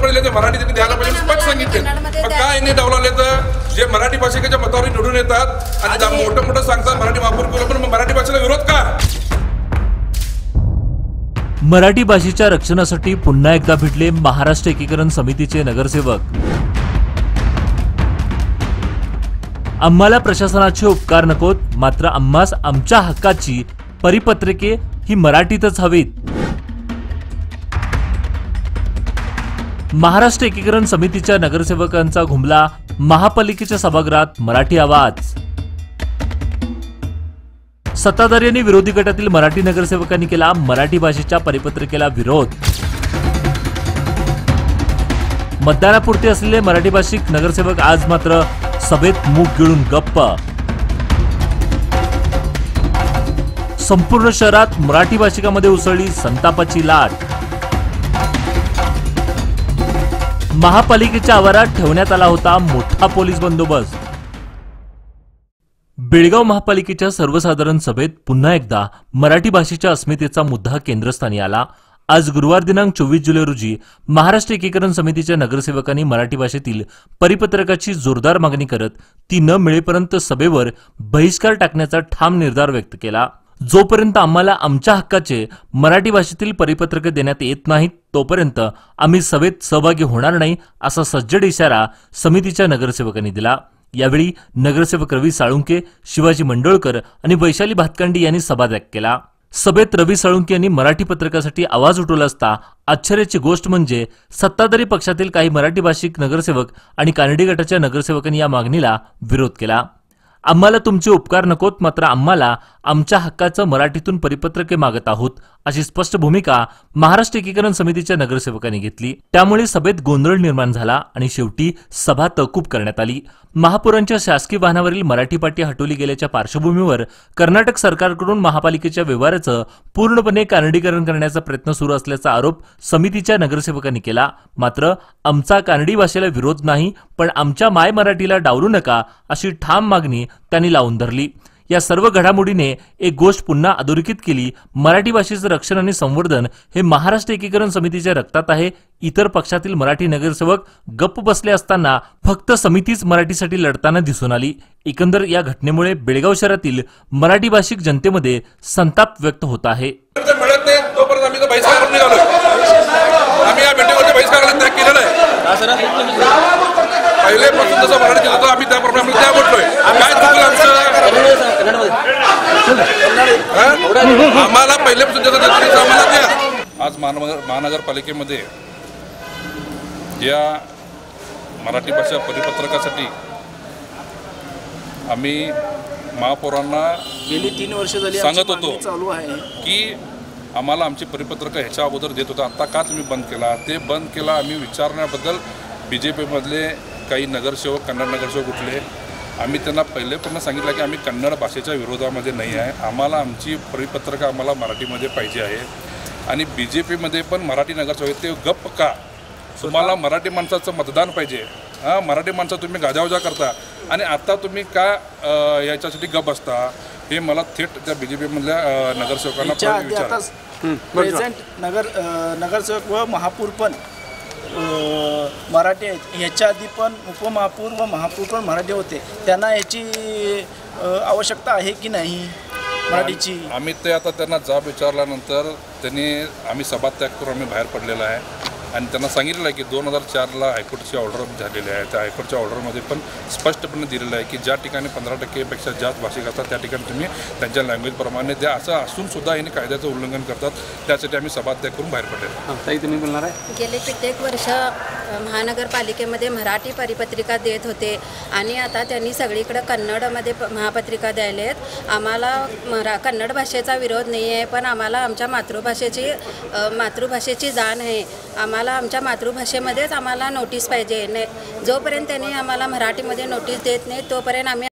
Paper दिले ते मराठी त्यांनी द्यायला पाहिजे स्पष्ट सांगितले. पण काय यांनी डावलाले तर जे मराठी भाषिकाच्या मतावर निवडून येतात आणि मोठं सांगतात मराठी महापौर केलं, पण मराठी भाषेला विरोध का? मराठी भाषेच्या रक्षणासाठी पुन्हा एकदा भिडले महाराष्ट्र एकीकरण समितीचे नगरसेवक. आम्हाला प्रशासनाचे उपकार नकोत, मात्र आम्हास आमच्या हक्काची परिपत्रके ही मराठीतच हवीत. महाराष्ट्र एकीकरण समितीच्या नगरसेवकांचा घुमला महापालिकेच्या सभागृहात मराठी आवाज. सत्ताधारी आणि विरोधी गटातील मराठी नगरसेवकांनी केला मराठी भाषेच्या परिपत्रकेला विरोध. मतदानापुरते असलेले मराठी भाषिक नगरसेवक आज मात्र सभेत मूग गिळून गप्प. संपूर्ण शहरात मराठी भाषिकांमध्ये उसळली संतापाची लाट. महापालिकेच्या आवारात ठेवण्यात आला होता मोठा पोलीस बंदोबस्त. बेळगाव महापालिकेच्या सर्वसाधारण सभेत पुन्हा एकदा मराठी भाषेच्या अस्मितेचा मुद्दा केंद्रस्थानी आला. आज गुरुवार दिनांक 24 जुलै रोजी महाराष्ट्र एकीकरण समितीच्या नगरसेवकांनी मराठी भाषेतील परिपत्रकाची जोरदार मागणी करत ती न मिळेपर्यंत सभेवर बहिष्कार टाकण्याचा ठाम निर्धार व्यक्त केला. जोपर्यंत आम्हाला आमच्या हक्काचे मराठी भाषेतील परिपत्रक देण्यात येत नाहीत तोपर्यंत आम्ही सभेत सहभागी होणार नाही, असा सज्जड इशारा समितीच्या नगरसेवकांनी दिला. यावेळी नगरसेवक रवी साळुंके, शिवाजी मंडोळकर आणि वैशाली भातखंडी यांनी सभात्याग केला. सभेत रवी साळुंके यांनी मराठी पत्रकासाठी आवाज उठवला असता आश्चर्याची गोष्ट म्हणजे सत्ताधारी पक्षातील काही मराठी भाषिक नगरसेवक आणि कानडी गटाच्या नगरसेवकांनी या मागणीला विरोध केला. आम्हाला तुमचे उपकार नकोत, मात्र आम्हाला आमच्या हक्काचं मराठीतून परिपत्रके मागत आहोत, अशी स्पष्ट भूमिका महाराष्ट्र एकीकरण समितीच्या नगरसेवकांनी घेतली. त्यामुळे सभेत गोंधळ निर्माण झाला आणि शेवटी सभा तहकूब करण्यात आली. महापौरांच्या शासकीय वाहनावरील मराठी पाटी हटवली गेल्याच्या पार्श्वभूमीवर कर्नाटक सरकारकडून महापालिकेच्या व्यवहाराचं पूर्णपणे कानडीकरण करण्याचा प्रयत्न सुरू असल्याचा आरोप समितीच्या नगरसेवकांनी केला. मात्र आमचा कानडी भाषेला विरोध नाही, पण आमच्या माय मराठीला डावलू नका, अशी ठाम मागणी त्यांनी लावून धरली. या सर्व घडामोडीने एक गोष्ट पुन्हा अधोरेखित केली. मराठी भाषेचं रक्षण आणि संवर्धन हे महाराष्ट्र एकीकरण समितीच्या रक्तात आहे. इतर पक्षातील मराठी नगरसेवक गप्प बसले असताना फक्त समितीच मराठीसाठी लढताना दिसून आली. एकंदर या घटनेमुळे बेळगाव शहरातील मराठी भाषिक जनतेमध्ये संताप व्यक्त होत आहे. पहिलेपासून जसं मराठी केलं तर आम्ही त्याप्रमाणे त्या बोलतोय. काय चुकलं आमचं? आम्हाला पहिल्यापासून जसं आम्हाला द्या. आज महानगरपालिकेमध्ये या मराठी भाषा परिपत्रकासाठी आम्ही महापौरांना गेली 3 वर्ष झाली सांगत होतो चालू आहे की आम्हाला आमची परिपत्रक ह्याच्या अगोदर देत होता, आता का तुम्ही बंद केला? ते बंद केला आम्ही विचारण्याबद्दल BJPमधले काही नगरसेवक, कन्नड नगरसेवक उठले. आम्ही त्यांना पहिलेपर्यंत सांगितलं की आम्ही कन्नड भाषेच्या विरोधामध्ये नाही आहे, आम्हाला आमची परिपत्रक आम्हाला मराठीमध्ये पाहिजे आहे. आणि BJPमध्ये पण मराठी नगरसेवक ते गप्प का? तुम्हाला मराठी माणसाचं मतदान पाहिजे. मराठी माणसं तुम्ही गाजावाजा करता आणि आता तुम्ही का याच्यासाठी गप्प असता? हे मला थेट त्या BJPमधल्या नगरसेवकांना विचार. प्रेझेंट नगरसेवक व महापौर पण मराठी आहेत. ह्याच्या आधी पण उपमहापौर व महापौर पण मराठी होते. त्यांना याची आवश्यकता आहे की नाही मराठीची? आम्ही ते आता त्यांना जाब विचारल्यानंतर आम्ही सभात्याग करून आम्ही बाहेर पडलेला आहे आणि त्यांना सांगितलं आहे की 2004ला हायकोर्टची ऑर्डर झालेली आहे. त्या हायकोर्टच्या ऑर्डरमध्ये पण स्पष्टपणे दिलेलं आहे की ज्या ठिकाणी 15%पेक्षा जास्त भाषिक असतात त्या ठिकाणी तुम्ही त्यांच्या लँग्वेजप्रमाणे द्या. असं असून सुद्धा यांनी कायद्याचं उल्लंघन करतात. त्यासाठी आम्ही सभात्याग करून बाहेर पडले. ताई तुम्ही बोलणार आहे? गेले कित्येक वर्ष महानगरपालिकेमध्ये मराठी परिपत्रिका देत होते आणि आता त्यांनी सगळीकडे कन्नडमध्ये महापत्रिका द्यायला आहेत. आम्हाला कन्नड भाषेचा विरोध नाही आहे, पण आम्हाला आमच्या मातृभाषेची जाण आहे. आम्हाला आमच्या मातृभाषेमध्येच आम्हाला नोटीस पाहिजे. जोपर्यंत त्यांनी आम्हाला मराठीमध्ये नोटीस देत नाही तोपर्यंत आम्ही